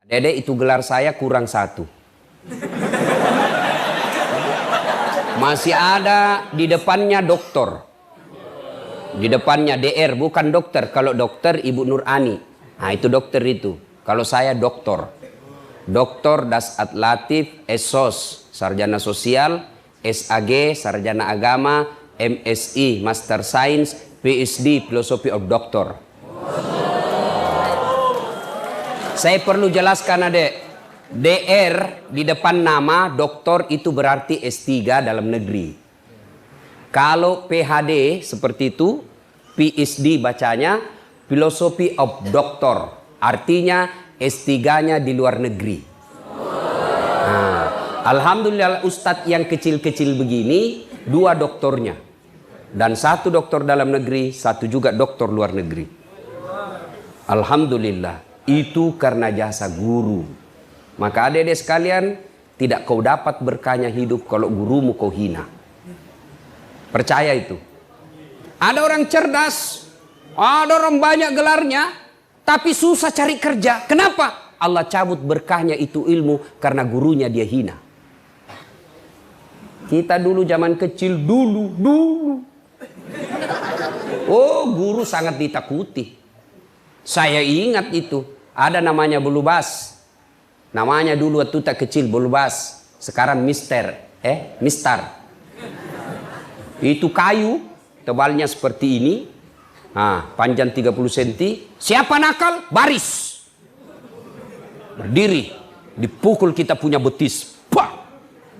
Dede itu gelar saya kurang satu. Masih ada di depannya doktor. Di depannya DR, bukan dokter. Kalau dokter Ibu Nur Ani. Nah itu dokter itu. Kalau saya doktor. Doktor Dasat Latif SOS, Sarjana Sosial, SAG, Sarjana Agama, MSI, Master Science, PhD, Philosophy of Doctor. Saya perlu jelaskan adek. DR di depan nama doktor itu berarti S3 dalam negeri. Kalau PhD seperti itu, PhD bacanya Philosophy of Doctor. Artinya S3-nya di luar negeri. Nah, alhamdulillah Ustadz yang kecil-kecil begini, 2 doktornya. Dan 1 doktor dalam negeri, 1 juga doktor luar negeri. Alhamdulillah. Itu karena jasa guru. Maka adik-adik sekalian, tidak kau dapat berkahnya hidup kalau gurumu kau hina. Percaya itu. Ada orang cerdas, ada orang banyak gelarnya, tapi susah cari kerja. Kenapa? Allah cabut berkahnya itu ilmu karena gurunya dia hina. Kita dulu zaman kecil, dulu. Oh, guru sangat ditakuti. Saya ingat itu. Ada namanya Bulubas. Namanya dulu waktu tak kecil Bulubas. Sekarang Mistar. Itu kayu. Tebalnya seperti ini. Nah, panjang 30 cm. Siapa nakal? Baris. Berdiri. Dipukul kita punya betis. Pak!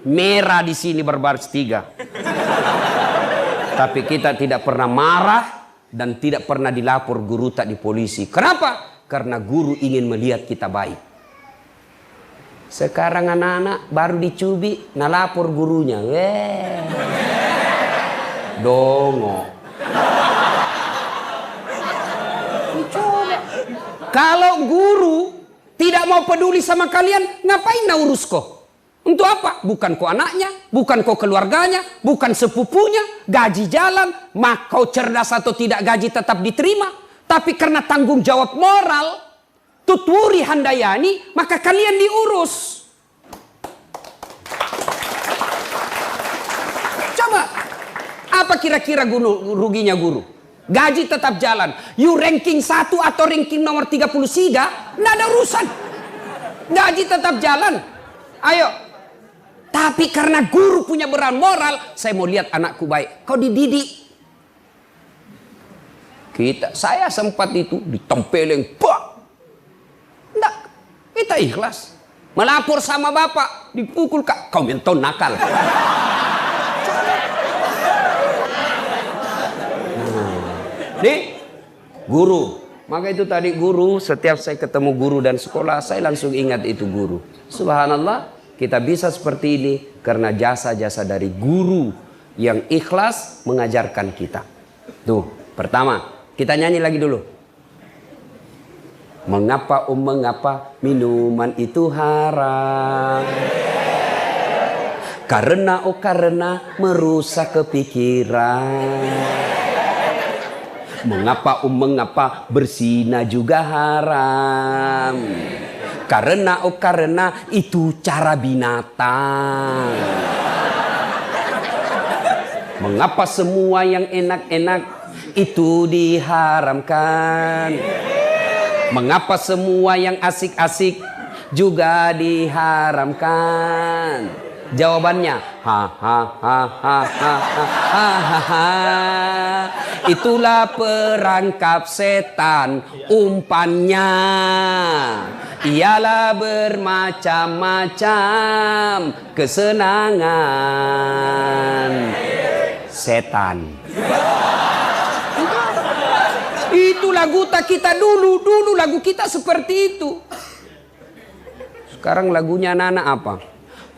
Merah di sini berbaris 3. Tapi kita tidak pernah marah. Dan tidak pernah dilapor guru tak di polisi. Kenapa? Karena guru ingin melihat kita baik. Sekarang anak-anak baru dicubit, nalapor gurunya. Dongo. Kalau guru tidak mau peduli sama kalian, ngapain nak urus kau? Untuk apa? Bukan kau anaknya, bukan kau keluarganya, bukan sepupunya, gaji jalan, mak kau cerdas atau tidak gaji tetap diterima. Tapi karena tanggung jawab moral, tuturi handayani, maka kalian diurus. Coba, apa kira-kira ruginya guru? Gaji tetap jalan. You ranking 1 atau ranking nomor 33, nggak ada urusan. Gaji tetap jalan. Ayo. Tapi karena guru punya beran moral, saya mau lihat anakku baik. Kau dididik. Saya sempat itu ditempeleng, pak. Enggak, kita ikhlas. Melapor sama bapak, dipukul kak. Kau menton nakal. Nih, guru. Maka itu tadi guru, setiap saya ketemu guru dan sekolah, saya langsung ingat itu guru. Subhanallah, kita bisa seperti ini karena jasa-jasa dari guru yang ikhlas mengajarkan kita. Tuh, pertama. Kita nyanyi lagi dulu. Mengapa minuman itu haram? Karena merusak kepikiran. Mengapa berzina juga haram? Karena itu cara binatang. Mengapa semua yang enak-enak itu diharamkan? Mengapa semua yang asik-asik juga diharamkan? Jawabannya, itulah perangkap setan, umpannya ialah bermacam-macam kesenangan setan. Itu lagu tak kita dulu lagu kita seperti itu. Sekarang lagunya anak-anak apa?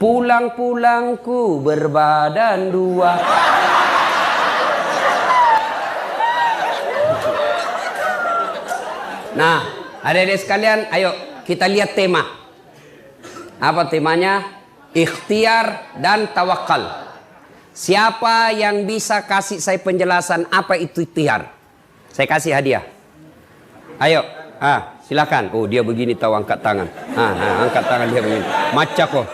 Pulang-pulangku berbadan 2. Nah, adik-adik sekalian, ayo kita lihat tema. Apa temanya? Ikhtiar dan tawakal. Siapa yang bisa kasih saya penjelasan apa itu ikhtiar? Saya kasih hadiah. Ayo, Silakan. Oh, dia begini tahu angkat tangan. Angkat tangan dia begini. Maca kok.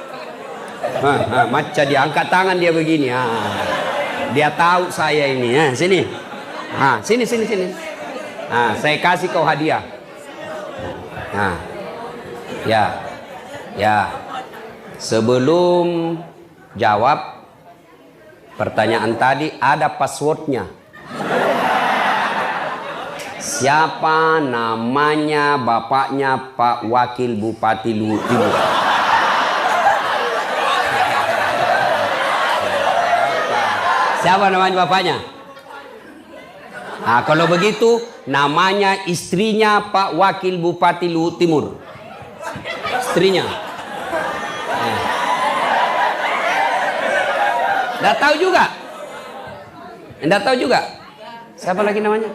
Maca dia angkat tangan dia begini. Dia tahu saya ini. Sini. Sini. Saya kasih kau hadiah. Ya. Sebelum jawab pertanyaan tadi, ada passwordnya. Siapa namanya bapaknya Pak Wakil Bupati Luhut Timur? Siapa namanya bapaknya? Kalau begitu namanya istrinya Pak Wakil Bupati Luhut Timur. Istrinya. Nggak tahu juga? Nggak tahu juga? Siapa lagi namanya?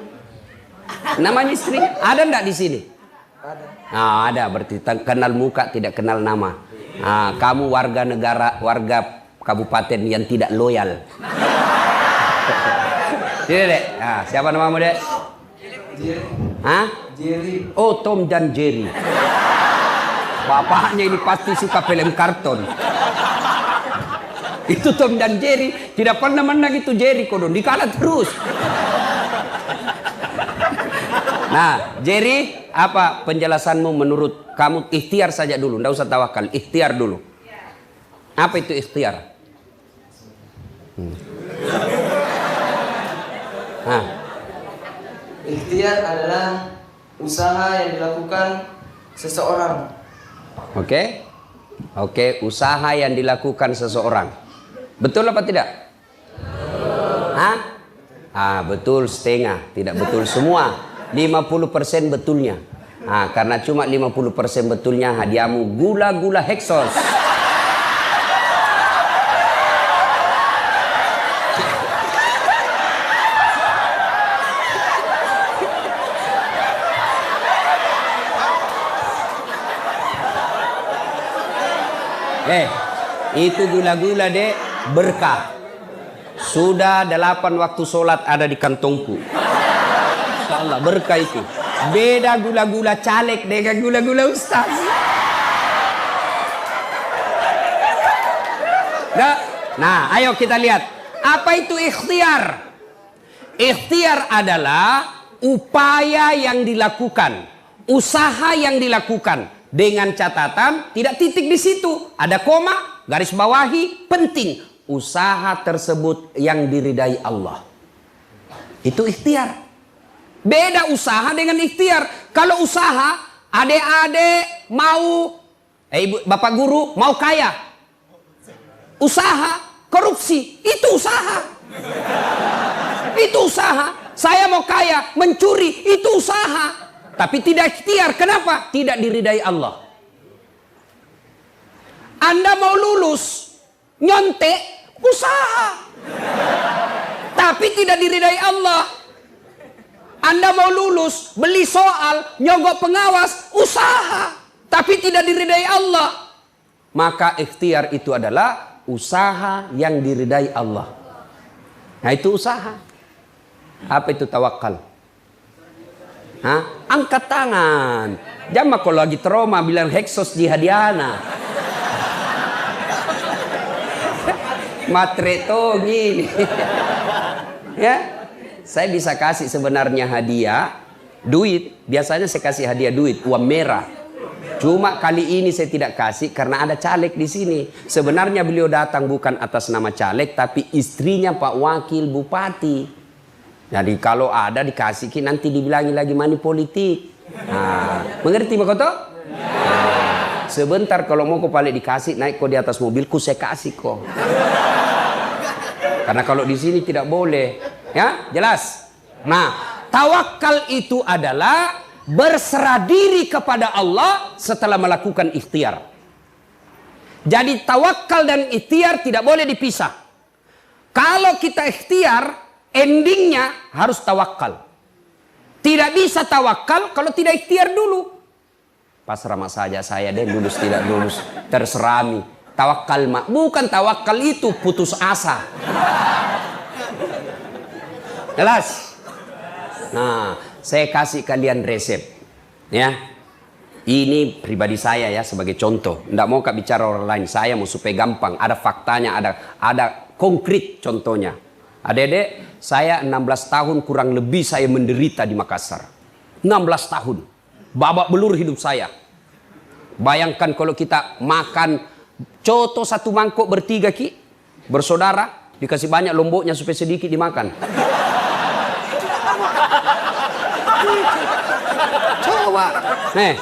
Namanya istrinya. Ada nggak di sini? Ada. Ada, berarti kenal muka tidak kenal nama. Kamu warga kabupaten yang tidak loyal. Tidak, Dek. Siapa namamu, Dek? Jerry. Oh, Tom dan Jerry. Bapaknya ini pasti suka film karton. Itu Tom dan Jerry. Tidak pernah menang itu Jerry kodon. Dikalah terus. Nah, Jerry, apa penjelasanmu menurut kamu? Ikhtiar saja dulu, tidak usah tawakal. Ikhtiar dulu. Apa itu ikhtiar? Ikhtiar adalah usaha yang dilakukan seseorang. Oke, usaha yang dilakukan seseorang. Betul apa tidak? Betul setengah, tidak betul semua. 50% betulnya. Karena cuma 50% betulnya, hadiahmu gula-gula Hexos. Itu gula-gula, Dek, berkah. Sudah 8 waktu sholat ada di kantongku. Insyaallah berkah itu. Beda gula-gula caleg dengan gula-gula ustaz. Nah, ayo kita lihat. Apa itu ikhtiar? Ikhtiar adalah upaya yang dilakukan, usaha yang dilakukan. Dengan catatan tidak titik di situ, ada koma, garis bawahi, penting usaha tersebut yang diridai Allah. Itu ikhtiar. Beda usaha dengan ikhtiar. Kalau usaha, adik-adik mau, ibu, bapak guru mau kaya, usaha korupsi, itu usaha. Itu usaha. Saya mau kaya, mencuri, itu usaha. Tapi tidak ikhtiar. Kenapa? Tidak diridai Allah. Anda mau lulus, nyontek, usaha. Tapi tidak diridai Allah. Anda mau lulus, beli soal, nyogok pengawas, usaha. Tapi tidak diridai Allah. Maka ikhtiar itu adalah usaha yang diridai Allah. Nah, itu usaha. Apa itu tawakal? Angkat tangan. Jangan kalau lagi trauma bilang Hexos jihadiana. Matre to gini. Ya, saya bisa kasih sebenarnya hadiah duit. Biasanya saya kasih hadiah duit, uang merah. Cuma kali ini saya tidak kasih karena ada caleg di sini. Sebenarnya beliau datang bukan atas nama caleg, tapi istrinya Pak Wakil Bupati. Jadi kalau ada dikasih nanti dibilangi lagi money politik. Mengerti Pak Koto? Sebentar kalau mau kau balik dikasih, naik kau di atas mobilku saya kasih kok. Karena kalau di sini tidak boleh. Ya, jelas. Nah, tawakal itu adalah berserah diri kepada Allah setelah melakukan ikhtiar. Jadi tawakal dan ikhtiar tidak boleh dipisah. Kalau kita ikhtiar, endingnya harus tawakal. Tidak bisa tawakal kalau tidak ikhtiar dulu. Pasrah saja saya deh, lulus tidak lulus terserah mi. Tawakal mak, bukan tawakal itu putus asa. Jelas? Nah, saya kasih kalian resep. Ya. Ini pribadi saya ya sebagai contoh. Nggak mau kak bicara orang lain. Saya mau supaya gampang. Ada faktanya, ada konkret contohnya. Adik-adik, saya 16 tahun kurang lebih saya menderita di Makassar. 16 tahun. Babak belur hidup saya. Bayangkan kalau kita makan coto satu mangkok bertiga ki, bersaudara, dikasih banyak lomboknya supaya sedikit dimakan. Coba. Nih.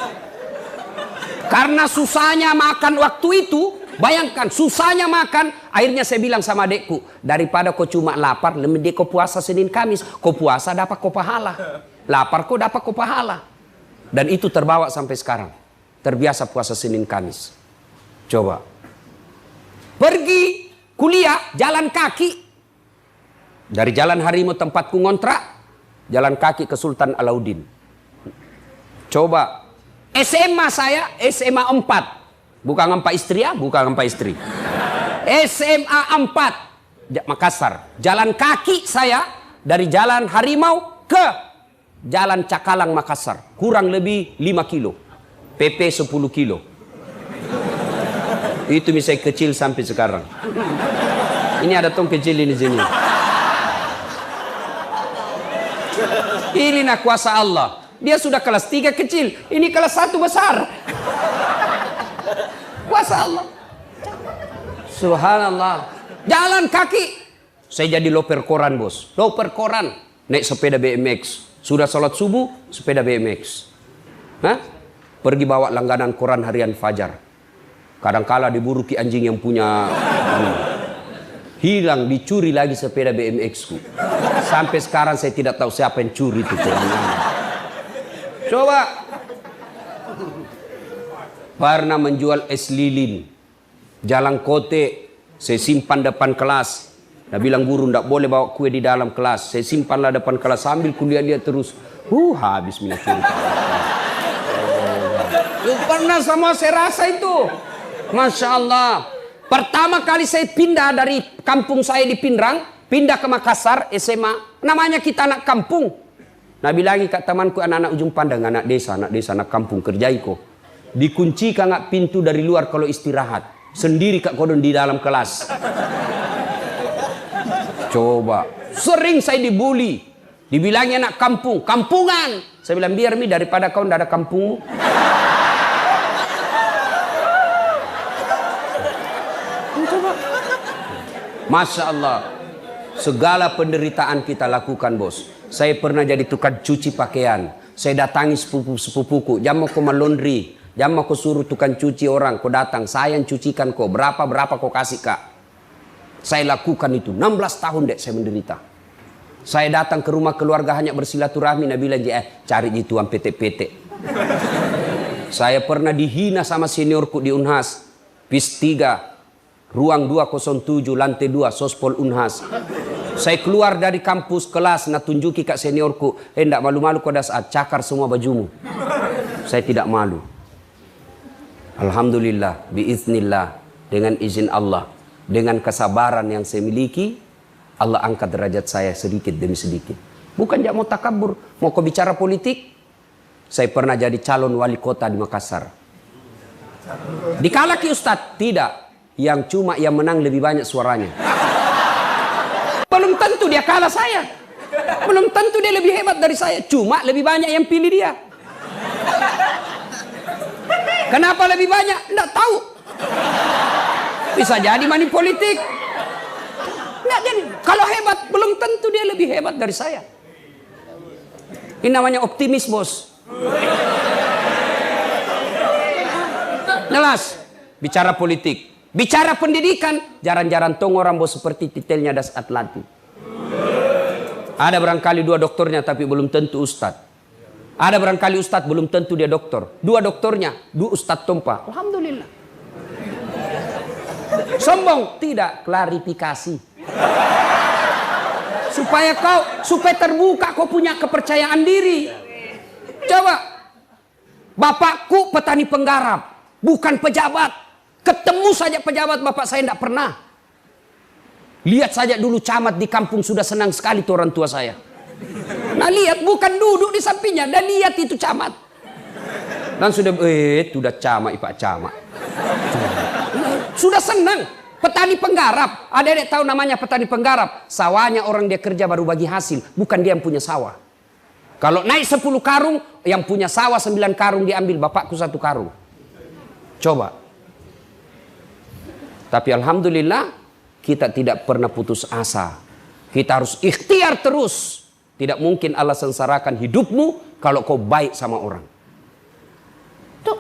Karena susahnya makan waktu itu, bayangkan susahnya makan, akhirnya saya bilang sama adekku, daripada kau cuma lapar, lebih kau puasa Senin Kamis, kau puasa dapat kau pahala. Lapar kau dapat kau pahala. Dan itu terbawa sampai sekarang. Terbiasa puasa Senin Kamis. Coba. Pergi kuliah jalan kaki. Dari Jalan Harimau tempatku ngontrak, jalan kaki ke Sultan Alauddin. Coba. SMA saya, SMA 4. Bukan 4 istri ya, bukan 4 istri. SMA 4, Makassar. Jalan kaki saya dari Jalan Harimau ke Jalan Cakalang Makassar. Kurang lebih 5 kilo. PP 10 kilo. Itu misalnya kecil sampai sekarang. Ini ada tong kecil ini sini. Ini nak kuasa Allah. Dia sudah kelas 3 kecil, ini kelas 1 besar. Kuasa Allah. Subhanallah. Jalan kaki. Saya jadi loper koran bos. Loper koran. Naik sepeda BMX. Sudah sholat subuh, sepeda BMX. Hah? Pergi bawa langganan koran harian Fajar. Kadangkala diburu ki anjing yang punya. Hilang, dicuri lagi sepeda BMX ku. Sampai sekarang saya tidak tahu siapa yang curi itu. Coba. Pernah menjual es lilin. Jalan kote. Saya simpan depan kelas. Dia bilang guru tidak boleh bawa kue di dalam kelas. Saya simpanlah depan kelas sambil kuliah lihat terus. Habis minyak curi. Pernah sama saya rasa itu. Masya Allah. Pertama kali saya pindah dari kampung saya di Pindrang. Pindah ke Makassar SMA. Namanya kita anak kampung. Nabi lagi kat temanku anak-anak ujung pandang, anak desa, anak kampung kerjai kok. Dikunci kak pintu dari luar kalau istirahat. Sendiri kak kodon di dalam kelas. Coba. Sering saya dibully. Dibilangnya anak kampung, kampungan. Saya bilang biar mi daripada kau ndak ada kampungmu. Coba. Masya Allah. Segala penderitaan kita lakukan bos. Saya pernah jadi tukang cuci pakaian. Saya datangi sepupuku. Jam mau ke laundry. Jam mau ke suruh tukang cuci orang. Kau datang. Saya yang cucikan kau. Berapa kau kasih kak. Saya lakukan itu. 16 tahun dek saya menderita. Saya datang ke rumah keluarga hanya bersilaturahmi. Nabi bilang cari tuan PT-PT. Saya pernah dihina sama seniorku di Unhas. PIS 3. Ruang 207. Lantai 2. Sospol Unhas. Saya keluar dari kampus kelas, nak tunjuki kak seniorku, hendak malu-malu kau saat cakar semua bajumu. Saya tidak malu. Alhamdulillah, biiznillah, dengan izin Allah, dengan kesabaran yang saya miliki, Allah angkat derajat saya sedikit demi sedikit. Bukan jak mau takabur, mau kau bicara politik. Saya pernah jadi calon wali kota di Makassar. Dikalaki Ustadz? Tidak. Yang cuma yang menang lebih banyak suaranya. Belum tentu dia kalah saya. Belum tentu dia lebih hebat dari saya. Cuma lebih banyak yang pilih dia. Kenapa lebih banyak? Tidak tahu. Bisa jadi money politik. Nggak jadi. Kalau hebat, belum tentu dia lebih hebat dari saya. Ini namanya optimis bos. Jelas. Bicara politik. Bicara pendidikan, jarang-jarang tong orang bos seperti titelnya Das Atlanti. Ada barangkali 2 doktornya tapi belum tentu ustad. Ada barangkali ustad belum tentu dia doktor. 2 doktornya, 2 ustad tompa. Alhamdulillah. Sombong? Tidak, klarifikasi. Supaya terbuka kau punya kepercayaan diri. Coba. Bapakku petani penggarap, bukan pejabat. Ketemu saja pejabat bapak saya tidak pernah. Lihat saja dulu camat di kampung sudah senang sekali tuh orang tua saya. Nah lihat, bukan duduk di sampingnya, dan lihat itu camat. Dan sudah camak Pak camak. Sudah senang. Petani penggarap. Adik-adik tahu namanya petani penggarap. Sawahnya orang dia kerja baru bagi hasil. Bukan dia yang punya sawah. Kalau naik 10 karung, yang punya sawah 9 karung diambil. Bapakku 1 karung. Coba. Tapi alhamdulillah kita tidak pernah putus asa. Kita harus ikhtiar terus. Tidak mungkin Allah sengsarakan hidupmu kalau kau baik sama orang. Tuh.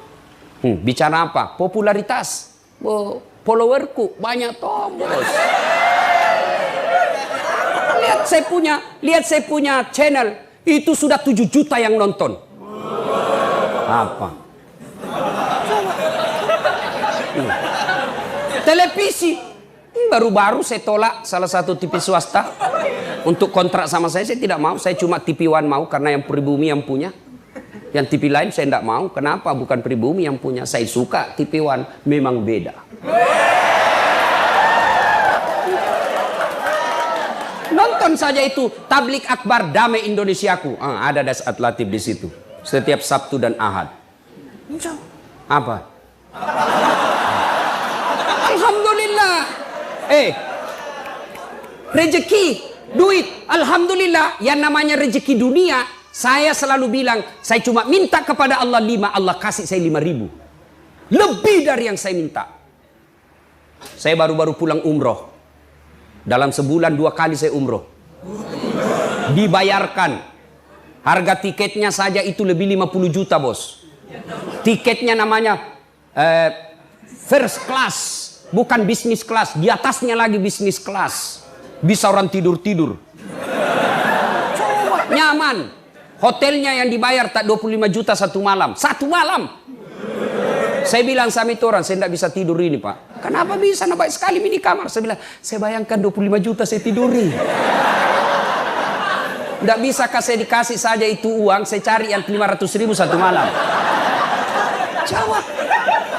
Bicara apa? Popularitas. Followerku banyak toh bos. Lihat saya punya channel. Itu sudah 7 juta yang nonton. Apa? Televisi. Baru-baru saya tolak salah satu TV swasta. Untuk kontrak sama saya tidak mau. Saya cuma TV One mau karena yang pribumi yang punya. Yang TV lain saya tidak mau. Kenapa? Bukan pribumi yang punya. Saya suka TV One. Memang beda. Nonton saja itu Tablik Akbar Damai Indonesiaku. Ada Dasat Latif di situ. Setiap Sabtu dan Ahad. Apa? Alhamdulillah. Rezeki, duit. Alhamdulillah. Yang namanya rezeki dunia. Saya selalu bilang, saya cuma minta kepada Allah 5, Allah kasih saya 5.000. Lebih dari yang saya minta. Saya baru-baru pulang umroh. Dalam sebulan 2 kali saya umroh. Dibayarkan. Harga tiketnya saja itu lebih 50 juta bos. Tiketnya namanya first class. Bukan business class. Di atasnya lagi business class. Bisa orang tidur-tidur. Coba, nyaman. Hotelnya yang dibayar tak 25 juta 1 malam. 1 malam. Saya bilang sama itu orang, saya tidak bisa tidur ini Pak. Kenapa bisa? Nah, baik sekali mini kamar. Saya bilang, saya bayangkan 25 juta saya tiduri. Tidak bisakah saya dikasih saja itu uang, saya cari yang 500.000 1 malam. Jawab.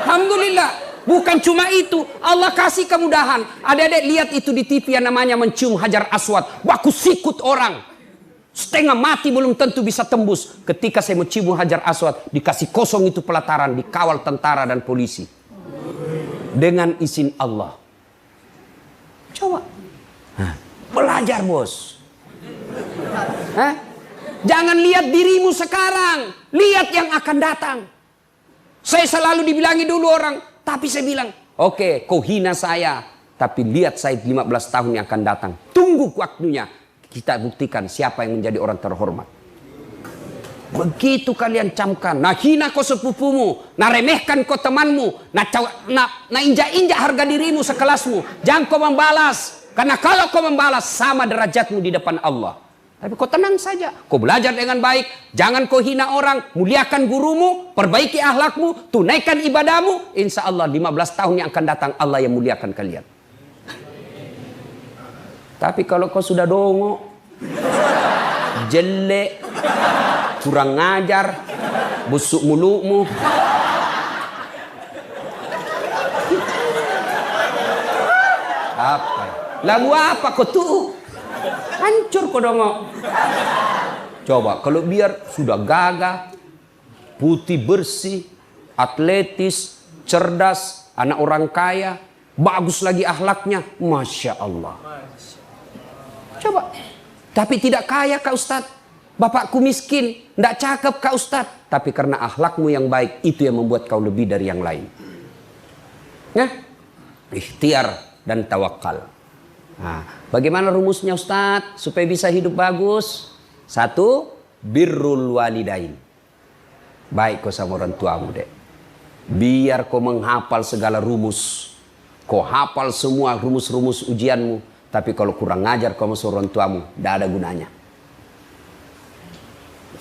Alhamdulillah. Bukan cuma itu, Allah kasih kemudahan. Adik-adik lihat itu di TV yang namanya mencium Hajar Aswad. Baku sikut orang. Setengah mati belum tentu bisa tembus. Ketika saya mencium Hajar Aswad, dikasih kosong itu pelataran, dikawal tentara dan polisi. Dengan izin Allah. Coba. Belajar bos. Jangan lihat dirimu sekarang. Lihat yang akan datang. Saya selalu dibilangi dulu orang. Tapi saya bilang, oke, kau hina saya. Tapi lihat saya 15 tahun yang akan datang. Tunggu waktunya. Kita buktikan siapa yang menjadi orang terhormat. Begitu kalian camkan. Nah hina kau sepupumu. Nah remehkan kau temanmu. Nah injak-injak harga dirimu sekelasmu. Jangan kau membalas. Karena kalau kau membalas sama derajatmu di depan Allah. Tapi kau tenang saja. Kau belajar dengan baik. Jangan kau hina orang. Muliakan gurumu. Perbaiki akhlakmu. Tunaikan ibadahmu. Insya Allah 15 tahun yang akan datang Allah yang muliakan kalian. Tapi kalau kau sudah dongok, jelek, kurang ngajar, busuk mulutmu. Apa? Lalu apa kau tuh? Hancur kau dongok. Coba kalau biar sudah gagah, putih bersih, atletis, cerdas, anak orang kaya, bagus lagi akhlaknya, Masya Allah. Coba. Tapi tidak kaya Kak Ustadz. Bapakku miskin. Tidak cakep Kak Ustadz. Tapi karena akhlakmu yang baik. Itu yang membuat kau lebih dari yang lain. Ya? Ikhtiar dan tawakal. Nah, bagaimana rumusnya Ustadz? Supaya bisa hidup bagus. 1. Birrul walidain. Baik kau sama orang tuamu dek. Biar kau menghafal segala rumus. Kau hafal semua rumus-rumus ujianmu. Tapi kalau kurang ngajar kamu seorang tuamu, tidak ada gunanya.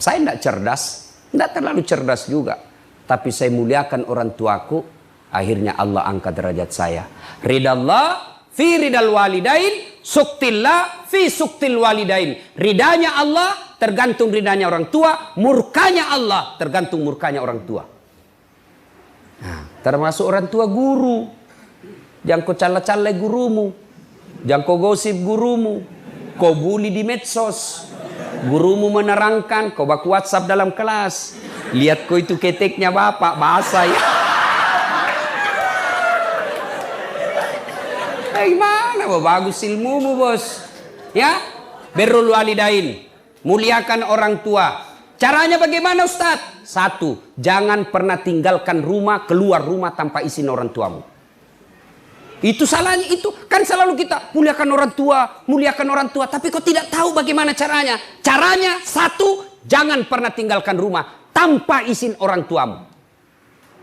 Saya tidak cerdas, tidak terlalu cerdas juga. Tapi saya muliakan orang tuaku, akhirnya Allah angkat derajat saya. Ridallah fi ridal walidain, suktillah fi suktil walidain. Ridanya Allah tergantung ridanya orang tua, murkanya Allah tergantung murkanya orang tua. Nah, termasuk orang tua guru. Jangan kau cala-cala gurumu. Jangan kau gosip gurumu. Kau bully di medsos. Gurumu menerangkan. Kau baku WhatsApp dalam kelas. Lihat kok itu keteknya bapak, basah ya. Gimana bagus ilmumu bos. Ya, birrul walidain, muliakan orang tua. Caranya bagaimana Ustadz? 1, jangan pernah tinggalkan rumah, keluar rumah tanpa izin orang tuamu. Itu salahnya itu. Kan selalu kita muliakan orang tua. Tapi kok tidak tahu bagaimana caranya. Caranya 1, jangan pernah tinggalkan rumah tanpa izin orang tuamu.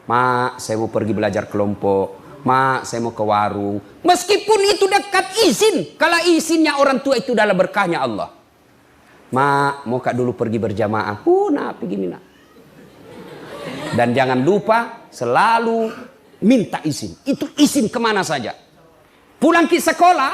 Mak, saya mau pergi belajar kelompok. Mak, saya mau ke warung. Meskipun itu dekat, izin. Kalau izinnya orang tua itu adalah berkahnya Allah. Mak, mau kak dulu pergi berjamaah. Nah, pergi mina. Dan jangan lupa selalu minta izin. Itu izin kemana saja. Pulang ke sekolah,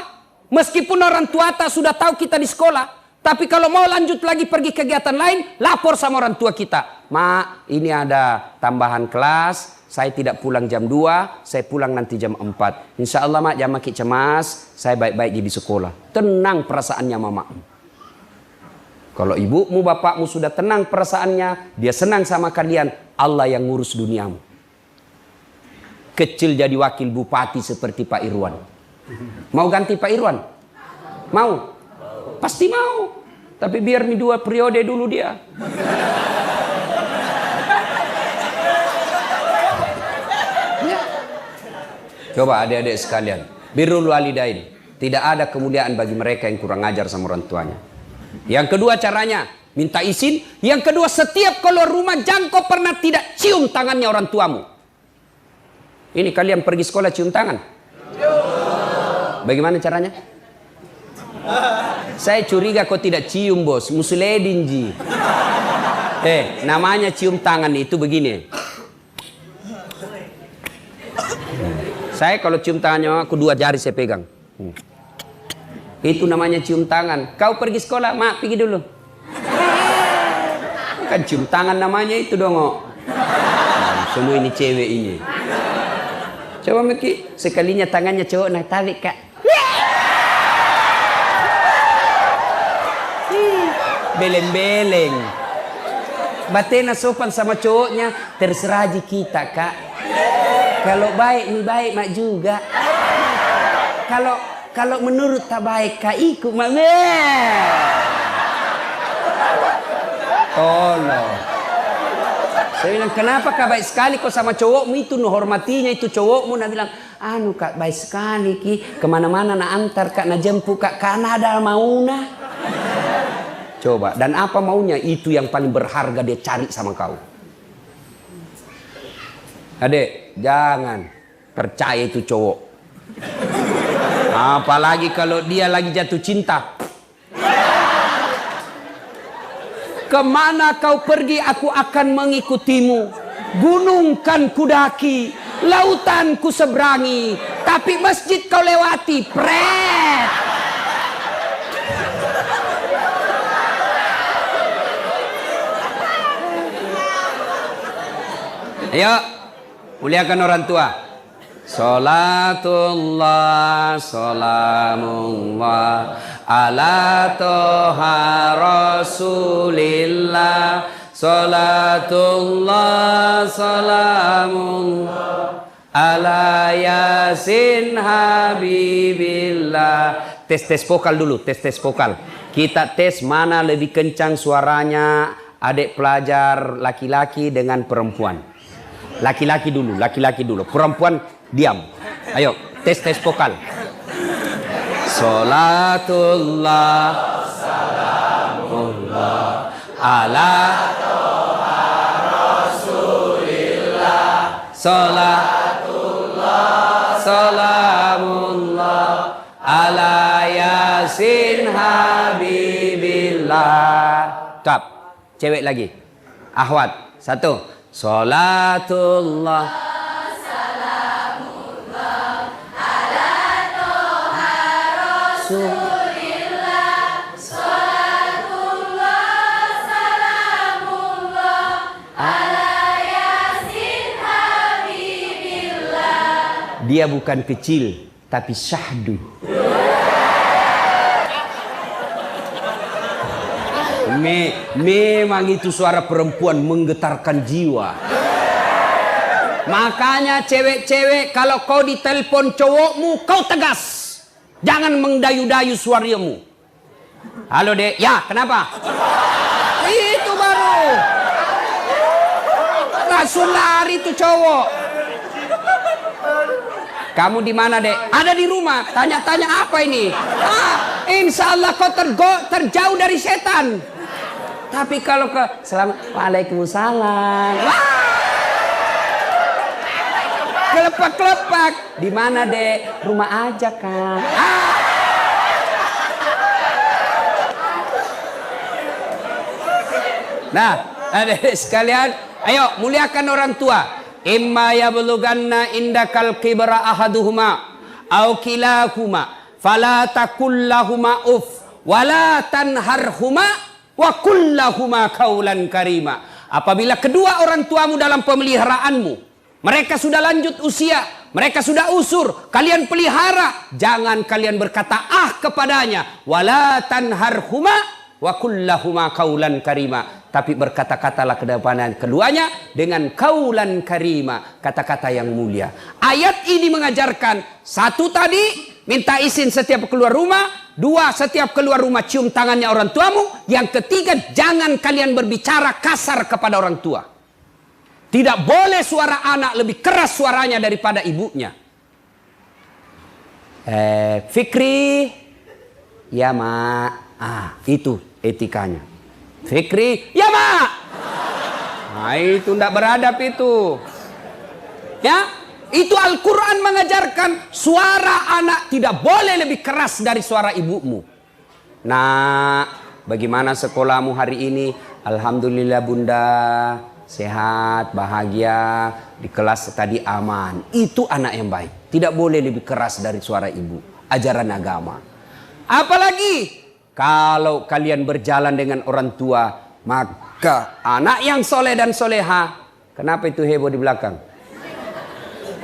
meskipun orang tua sudah tahu kita di sekolah. Tapi kalau mau lanjut lagi pergi kegiatan lain, lapor sama orang tua kita. Mak, ini ada tambahan kelas. Saya tidak pulang jam 2, saya pulang nanti jam 4. Insya Allah mak, jangan makin cemas. Saya baik-baik di sekolah. Tenang perasaannya mama. Kalau ibumu, bapakmu sudah tenang perasaannya, dia senang sama kalian, Allah yang ngurus duniamu. Kecil jadi wakil bupati seperti Pak Irwan. Mau ganti Pak Irwan? Mau? Pasti mau. Tapi biar 2 periode dulu dia. Ya. Coba adik-adik sekalian, birrul walidain. Tidak ada kemuliaan bagi mereka yang kurang ajar sama orang tuanya. Yang kedua caranya, minta izin. Yang kedua, setiap keluar rumah jangan kau pernah tidak cium tangannya orang tuamu. Ini kalian pergi sekolah cium tangan? Bagaimana caranya? Saya curiga kau tidak cium bos, musuledin ji. Namanya cium tangan itu begini. Saya kalau cium tangannya, aku 2 jari saya pegang. Itu namanya cium tangan. Kau pergi sekolah, mak pergi dulu. Kan cium tangan namanya itu dong. Semua ini cewek ini. Coba Meki, sekalinya tangannya cowok nak tarik kak. Beleng-beleng. Batena sopan sama cowoknya, terserah aja kita kak. Kalau baik nih baik mak juga. Kalau menurut tak baik kak ikut mak. Tolong. Saya bilang, kenapa kak baik sekali kok sama cowokmu itu, nu hormatinya itu cowokmu. Nah bilang, anu kak baik sekali ki, kemana-mana na antar kak, na jemput kak, karena ada mauna. Coba, dan apa maunya itu yang paling berharga dia cari sama kau. Adek, jangan percaya itu cowok. Apalagi kalau dia lagi jatuh cinta. Kemana kau pergi aku akan mengikutimu. Gunung kan kudaki, lautan ku seberangi, tapi masjid kau lewati. Pret. Ayo, muliakan orang tua. Salatullah, salamullah ala toha rasulillah. Salatullah, salamullah ala yasin habibillah. Tes vokal dulu, tes vokal. Kita tes mana lebih kencang suaranya adik pelajar laki-laki dengan perempuan. Laki-laki dulu, perempuan diam. Ayo, tes vokal. Salatullah, salamullah ala toha rasulillah. Salatullah, salamullah ala yasin habibillah. Tap, cewek lagi. Ahwat, 1. Salatullah, salamullah ala toha rasulillah. Salatullah, salamullah ala yasin habibillah. Dia bukan kecil, tapi syahdu. Memang itu suara perempuan menggetarkan jiwa. Makanya cewek-cewek kalau kau ditelepon cowokmu, kau tegas. Jangan mengdayu-dayu suaramu. Halo dek, ya kenapa? Itu baru. Langsung lari tuh cowok. Kamu di mana dek? Ada di rumah. Tanya-tanya apa ini? Insya Allah kau terjauh dari setan. Tapi kalau ke Waalaikumsalam. Kelepak-kelepak. Di mana dek? Rumah aja kan. Nah, adik sekalian, ayo muliakan orang tua. Imma yablughanna indakal kibra ahaduhuma aw kilahuma fala taqul lahumā uff wala tanharhuma wa qul lahumā qawlan karima. Apabila kedua orang tuamu dalam pemeliharaanmu, mereka sudah lanjut usia, mereka sudah usur, kalian pelihara, jangan kalian berkata kepadanya, wala tanharhuma wa qul lahumā qawlan karima. Tapi berkata-katalah ke depan keduanya dengan kaulan karima, kata-kata yang mulia. Ayat ini mengajarkan, satu tadi minta izin setiap keluar rumah, dua setiap keluar rumah cium tangannya orang tuamu, yang ketiga jangan kalian berbicara kasar kepada orang tua. Tidak boleh suara anak lebih keras suaranya daripada ibunya. Fikri, ya mak, itu etikanya. Fikri, ya mak. Nah itu tidak beradab itu. Ya, itu Al-Quran mengajarkan suara anak tidak boleh lebih keras dari suara ibumu. Nah, bagaimana sekolahmu hari ini? Alhamdulillah bunda, sehat, bahagia, di kelas tadi aman. Itu anak yang baik. Tidak boleh lebih keras dari suara ibu. Ajaran agama. Apalagi kalau kalian berjalan dengan orang tua, maka anak yang soleh dan soleha. Kenapa itu heboh di belakang?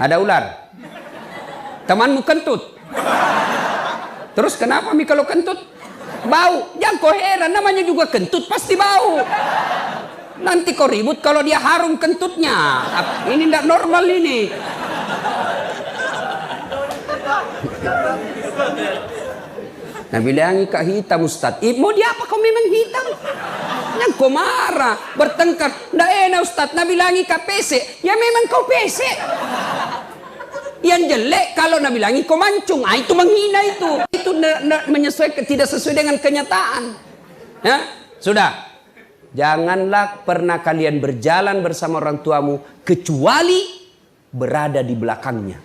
Ada ular? Temanmu kentut? Terus kenapa mi kalau kentut? Bau. Jangan kau heran, namanya juga kentut pasti bau. Nanti kau ribut kalau dia harum kentutnya. Ini tidak normal ini. Nah bilangi kak hitam Ustaz. Mau dia apa kau memang hitam? Yang kau marah, bertengkar. Nggak enak Ustaz. Nah bilangi kak pesek. Ya memang kau pesek. Yang jelek kalau nah bilangi kau mancung. Itu menghina itu. Itu menyesuaikan, tidak sesuai dengan kenyataan. Ya? Sudah. Janganlah pernah kalian berjalan bersama orang tuamu kecuali berada di belakangnya.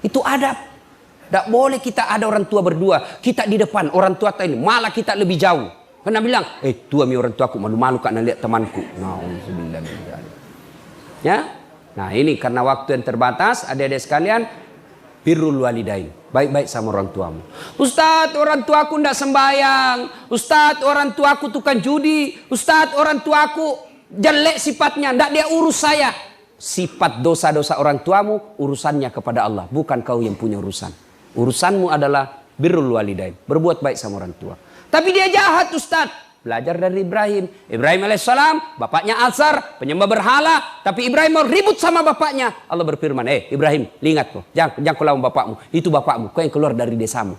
Itu adab. Tidak boleh kita ada orang tua berdua, kita di depan, orang tua ini malah kita lebih jauh. Karena bilang, tua mi orang tua aku malu-malu karena lihat temanku. Ya, nah ini karena waktu yang terbatas, adik-adik sekalian, birrul walidain, baik-baik sama orang tuamu. Ustadz, orang tuaku tidak sembahyang. Ustadz, orang tuaku tukang judi. Ustadz, orang tuaku jelek sifatnya, tidak dia urus saya. Sifat dosa-dosa orang tuamu urusannya kepada Allah, bukan kau yang punya urusan. Urusanmu adalah birrul walidain, berbuat baik sama orang tua. Tapi dia jahat Ustaz. Belajar dari Ibrahim. Ibrahim alaihissalam, bapaknya Azar, penyembah berhala. Tapi Ibrahim mau ribut sama bapaknya. Allah berfirman, Ibrahim, ingat kau, jangan kau lawan bapakmu. Itu bapakmu, kau yang keluar dari desamu.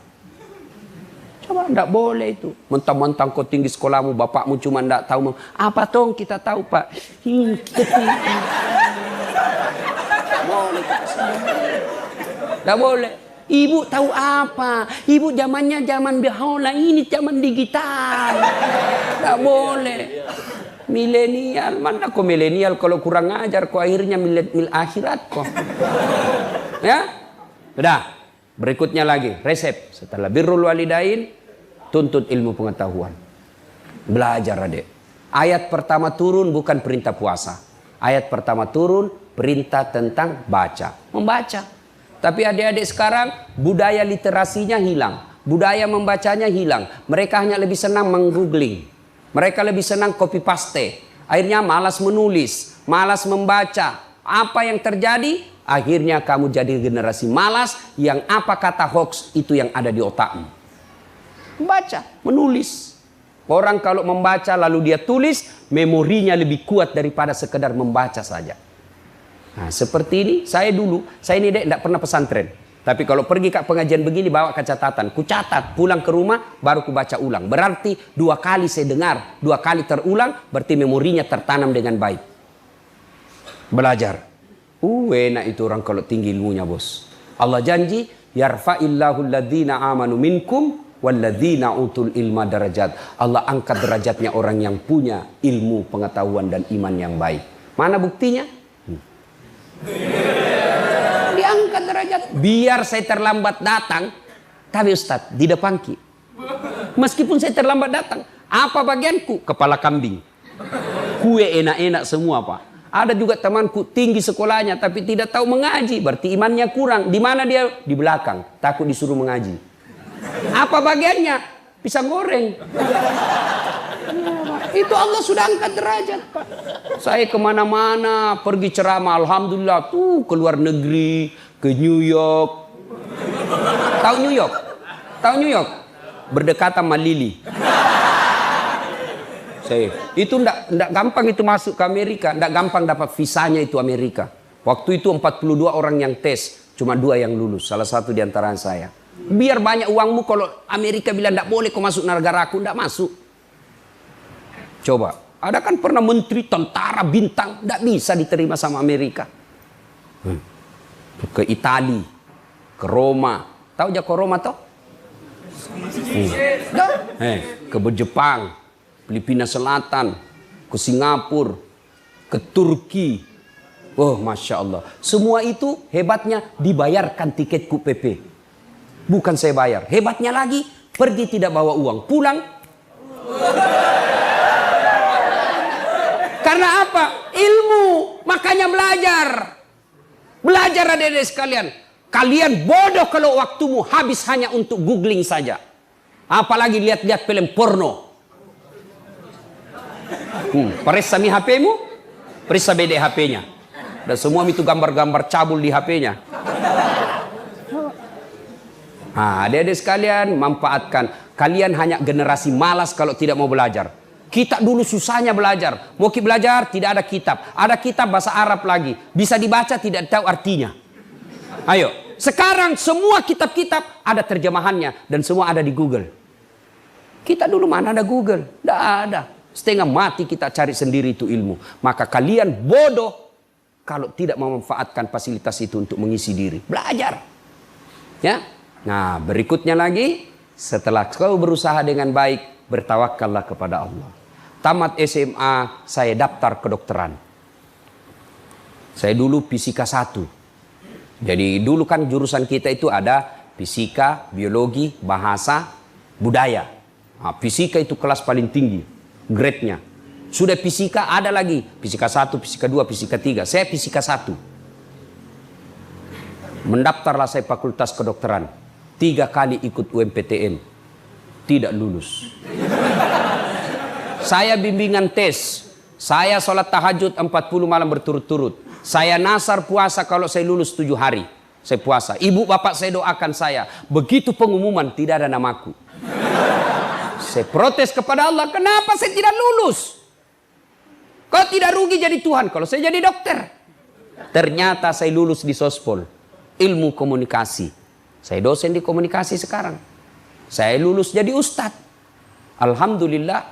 Coba, tidak boleh itu. Mentang-mentang kau tinggi sekolahmu, bapakmu cuma tidak tahu. Apa tong kita tahu Pak? Tidak boleh. Ibu tahu apa? Ibu zamannya zaman bahula, ini zaman digital. Tak boleh. Milenial, mana kok milenial kalau kurang ajar kok akhirnya mil akhirat kok. Ya? Sudah. Berikutnya lagi, resep. Setelah birrul walidain, tuntut ilmu pengetahuan. Belajar adik. Ayat pertama turun bukan perintah puasa. Ayat pertama turun perintah tentang baca. Membaca. Tapi adik-adik sekarang budaya literasinya hilang. Budaya membacanya hilang. Mereka hanya lebih senang menggoogling. Mereka lebih senang copy paste. Akhirnya malas menulis, malas membaca. Apa yang terjadi? Akhirnya kamu jadi generasi malas yang apa kata hoax itu yang ada di otakmu. Membaca, menulis. Orang kalau membaca lalu dia tulis, memorinya lebih kuat daripada sekedar membaca saja. Nah, seperti ini, saya ini dek tidak pernah pesantren. Tapi kalau pergi ke pengajian begini, bawa ke catatan. Ku catat, pulang ke rumah, baru ku baca ulang. Berarti 2 kali saya dengar, 2 kali terulang, berarti memorinya tertanam dengan baik. Belajar. Enak itu orang kalau tinggi ilmunya, bos. Allah janji, yarfa'illahu alladhina amanu minkum walladzina utul ilma darajat. Allah angkat derajatnya orang yang punya ilmu, pengetahuan dan iman yang baik. Mana buktinya? Diangkat derajat. Biar saya terlambat datang, tapi Ustaz di depanki. Meskipun saya terlambat datang, apa bagianku? Kepala kambing. Kue enak-enak semua, Pak. Ada juga temanku tinggi sekolahnya tapi tidak tahu mengaji, berarti imannya kurang. Di mana dia? Di belakang, takut disuruh mengaji. Apa bagiannya? Pisang goreng. Itu Allah sudah angkat derajat, Pak. Saya kemana-mana pergi ceramah, alhamdulillah tuh ke luar negeri, ke New York. Tahu New York? Tahu New York? Berdekatan sama Lili. Itu ndak gampang itu masuk ke Amerika, ndak gampang dapat visanya itu Amerika. Waktu itu 42 orang yang tes, cuma 2 yang lulus, salah satu di antara saya. Biar banyak uangmu, kalau Amerika bilang ndak boleh kau masuk negara aku, ndak masuk. Coba, ada kan pernah menteri tentara bintang, ndak bisa diterima sama Amerika. Ke Itali, ke Roma, tahu aja ke Roma toh? Ke Jepang, Filipina Selatan, ke Singapura, ke Turki. Oh, Masya Allah. Semua itu hebatnya dibayarkan tiketku PP. Bukan saya bayar. Hebatnya lagi, pergi tidak bawa uang. Pulang. Karena apa? Ilmu. Makanya belajar. Belajar adik-adik sekalian. Kalian bodoh kalau waktumu habis hanya untuk googling saja. Apalagi lihat-lihat film porno. Periksa mi HP-mu, periksa BD HP-nya. Dan semua itu gambar-gambar cabul di HP-nya. Nah, adik-adik sekalian, manfaatkan. Kalian hanya generasi malas kalau tidak mau belajar. Kita dulu susahnya belajar. Mau belajar, tidak ada kitab. Ada kitab bahasa Arab lagi. Bisa dibaca, tidak tahu artinya. Ayo, sekarang semua kitab-kitab ada terjemahannya. Dan semua ada di Google. Kita dulu mana ada Google? Tidak ada. Setengah mati kita cari sendiri itu ilmu. Maka kalian bodoh kalau tidak memanfaatkan fasilitas itu untuk mengisi diri. Belajar. Ya. Nah, berikutnya lagi, setelah kau berusaha dengan baik, bertawakallah kepada Allah. Tamat SMA, saya daftar kedokteran. Saya dulu fisika 1. Jadi dulu kan jurusan kita itu ada fisika, biologi, bahasa, budaya. Nah, fisika itu kelas paling tinggi. Grade-nya. Sudah fisika ada lagi. Fisika 1, fisika 2, fisika 3. Saya fisika 1. Mendaftarlah saya fakultas kedokteran. 3 kali ikut UMPTN. Tidak lulus. Saya bimbingan tes. Saya sholat tahajud 40 malam berturut-turut. Saya nasar puasa kalau saya lulus 7 hari. Saya puasa. Ibu bapak saya doakan saya. Begitu pengumuman tidak ada namaku. Saya protes kepada Allah, kenapa saya tidak lulus? Kau tidak rugi jadi Tuhan kalau saya jadi dokter. Ternyata saya lulus di Sospol, ilmu komunikasi. Saya dosen di komunikasi sekarang. Saya lulus jadi ustadz. Alhamdulillah.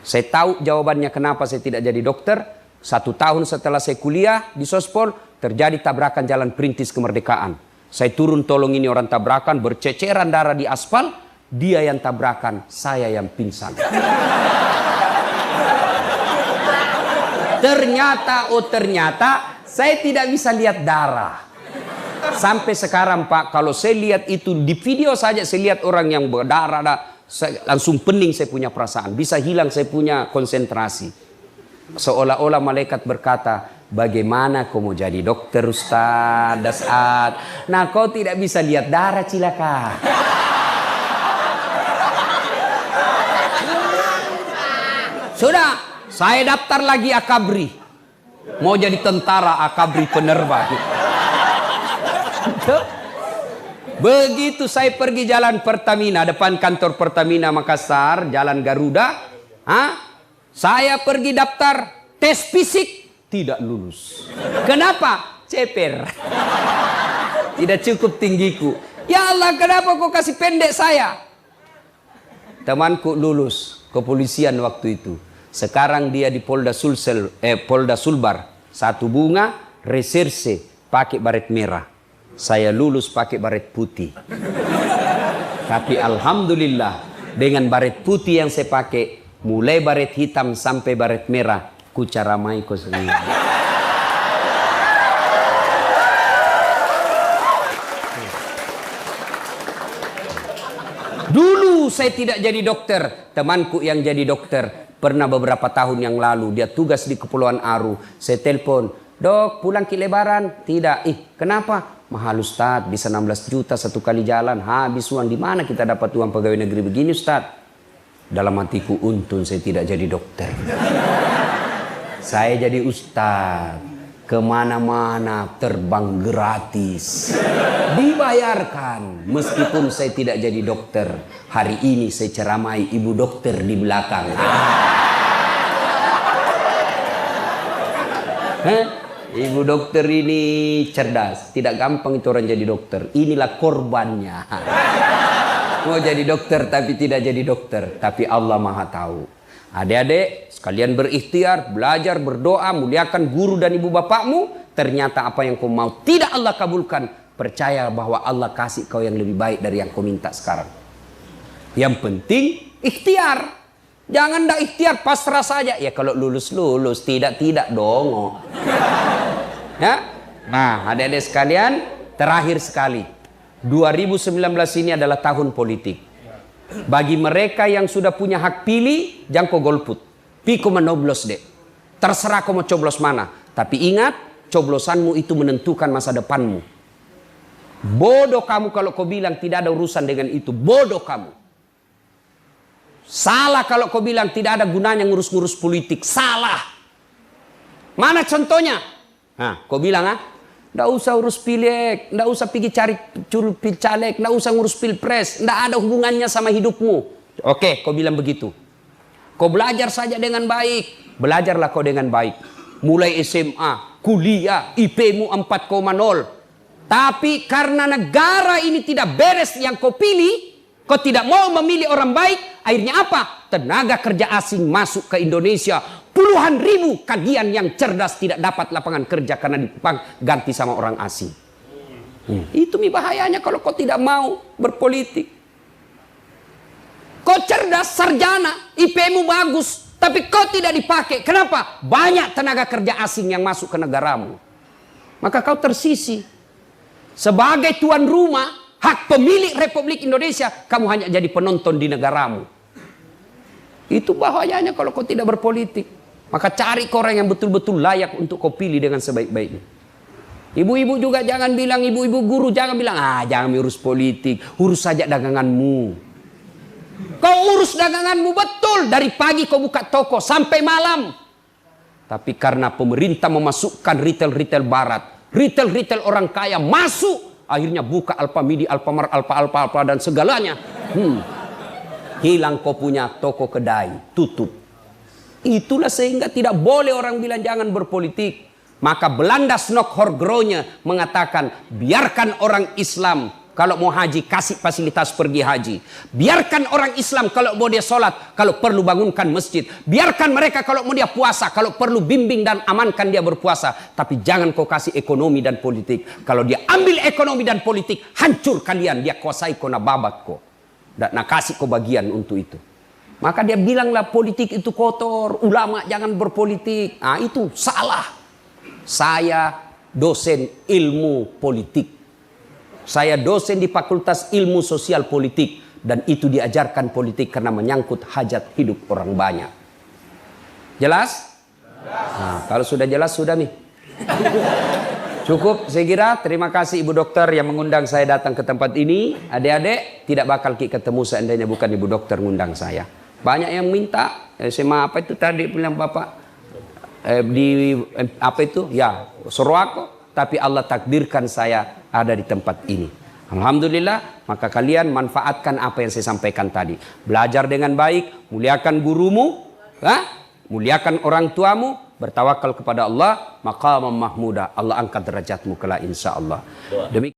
Saya tahu jawabannya kenapa saya tidak jadi dokter. 1 tahun setelah saya kuliah di Sospol, terjadi tabrakan jalan perintis kemerdekaan. Saya turun tolong ini orang tabrakan, berceceran darah di aspal. Dia yang tabrakan, saya yang pingsan. Ternyata saya tidak bisa lihat darah. Sampai sekarang Pak, kalau saya lihat itu di video saja, saya lihat orang yang berdarah, langsung pening saya punya perasaan. Bisa hilang saya punya konsentrasi. Seolah-olah malaikat berkata, bagaimana kau mau jadi dokter Ustaz Dasat? Nah kau tidak bisa lihat darah cilaka. Sudah, saya daftar lagi Akabri. Mau jadi tentara Akabri penerbang. Begitu saya pergi jalan Pertamina, depan kantor Pertamina Makassar, jalan Garuda, saya pergi daftar tes fisik, tidak lulus. Kenapa? Ceper. Tidak cukup tinggiku. Ya Allah, kenapa kau kasih pendek saya? Temanku lulus kepolisian waktu itu. Sekarang dia di Polda Sulbar. Satu bunga, reserse, pakai baret merah. Saya lulus pakai baret putih. Tapi alhamdulillah, dengan baret putih yang saya pakai, mulai baret hitam sampai baret merah, ku caramai ko sendiri. Dulu saya tidak jadi dokter. Temanku yang jadi dokter pernah beberapa tahun yang lalu, dia tugas di Kepulauan Aru. Saya telepon, "Dok, pulang ke Lebaran?" "Tidak." Kenapa?" "Mahal Ustaz, bisa 16 juta satu kali jalan, habis uang. Di mana kita dapat uang pegawai negeri begini Ustaz?" Dalam hatiku, untung saya tidak jadi dokter. Saya jadi ustaz, kemana-mana terbang gratis, dibayarkan. Meskipun saya tidak jadi dokter, hari ini saya ceramai ibu dokter di belakang. Ibu dokter ini cerdas, tidak gampang itu orang jadi dokter. Inilah korbannya. Mau jadi dokter tapi tidak jadi dokter, tapi Allah Maha tahu. Adik-adik sekalian berikhtiar, belajar, berdoa, muliakan guru dan ibu bapakmu. Ternyata apa yang kau mau tidak Allah kabulkan, percaya bahwa Allah kasih kau yang lebih baik dari yang kau minta sekarang. Yang penting ikhtiar. Jangan dah ikhtiar pasrah saja. Ya kalau lulus, tidak dong. Ya. Nah, adik-adik sekalian, terakhir sekali. 2019 ini adalah tahun politik. Bagi mereka yang sudah punya hak pilih, jangan kau golput. Piko menoblos deh. Terserah kau mau coblos mana. Tapi ingat, coblosanmu itu menentukan masa depanmu. Bodoh kamu kalau kau bilang tidak ada urusan dengan itu. Bodoh kamu. Salah kalau kau bilang tidak ada gunanya ngurus-ngurus politik. Salah. Mana contohnya? Nah, kau bilang nggak usah urus pileg, nggak usah pergi cari caleg, nggak usah ngurus pilpres, nggak ada hubungannya sama hidupmu. Oke, kau bilang begitu. Kau belajar saja dengan baik. Belajarlah kau dengan baik. Mulai SMA, kuliah, IP-mu 4,0. Tapi karena negara ini tidak beres yang kau pilih, kau tidak mau memilih orang baik, akhirnya apa? Tenaga kerja asing masuk ke Indonesia. Puluhan ribu kagian yang cerdas tidak dapat lapangan kerja karena diganti sama orang asing. Itu bahayanya kalau kau tidak mau berpolitik. Kau cerdas, sarjana, IP-mu bagus, tapi kau tidak dipakai. Kenapa? Banyak tenaga kerja asing yang masuk ke negaramu. Maka kau tersisi. Sebagai tuan rumah, hak pemilik Republik Indonesia, kamu hanya jadi penonton di negaramu. Itu bahayanya kalau kau tidak berpolitik. Maka cari orang yang betul-betul layak untuk kau pilih dengan sebaik-baiknya. Ibu-ibu juga jangan bilang, ibu-ibu guru jangan bilang, jangan urus politik, urus saja daganganmu. Kau urus daganganmu betul, dari pagi kau buka toko sampai malam. Tapi karena pemerintah memasukkan retail-retail barat, retail-retail orang kaya masuk, akhirnya buka Alfamidi, Alfamart, Alfa dan segalanya. Hilang kau punya toko kedai, tutup. Itulah sehingga tidak boleh orang bilang jangan berpolitik. Maka Belanda Snok-Horgronya mengatakan, biarkan orang Islam kalau mau haji kasih fasilitas pergi haji. Biarkan orang Islam kalau mau dia sholat, kalau perlu bangunkan masjid. Biarkan mereka kalau mau dia puasa, kalau perlu bimbing dan amankan dia berpuasa. Tapi jangan kau kasih ekonomi dan politik. Kalau dia ambil ekonomi dan politik, hancur kalian, dia kuasai kau na babat kau. Dan kasih kau bagian untuk itu. Maka dia bilanglah politik itu kotor, ulama jangan berpolitik. Itu salah. Saya dosen ilmu politik. Saya dosen di Fakultas Ilmu Sosial Politik. Dan itu diajarkan politik karena menyangkut hajat hidup orang banyak. Jelas? Nah, kalau sudah jelas, sudah nih. Cukup, saya kira. Terima kasih Ibu Dokter yang mengundang saya datang ke tempat ini. Adik-adik, tidak bakal ketemu seandainya bukan Ibu Dokter ngundang saya. Banyak yang minta, SMA apa itu tadi bilang Bapak, apa itu? Ya, Sorowako. Tapi Allah takdirkan saya ada di tempat ini. Alhamdulillah, maka kalian manfaatkan apa yang saya sampaikan tadi. Belajar dengan baik, muliakan gurumu, muliakan orang tuamu, bertawakal kepada Allah, maqamam mahmuda. Allah angkat derajatmu kelak insya Allah. Demikian.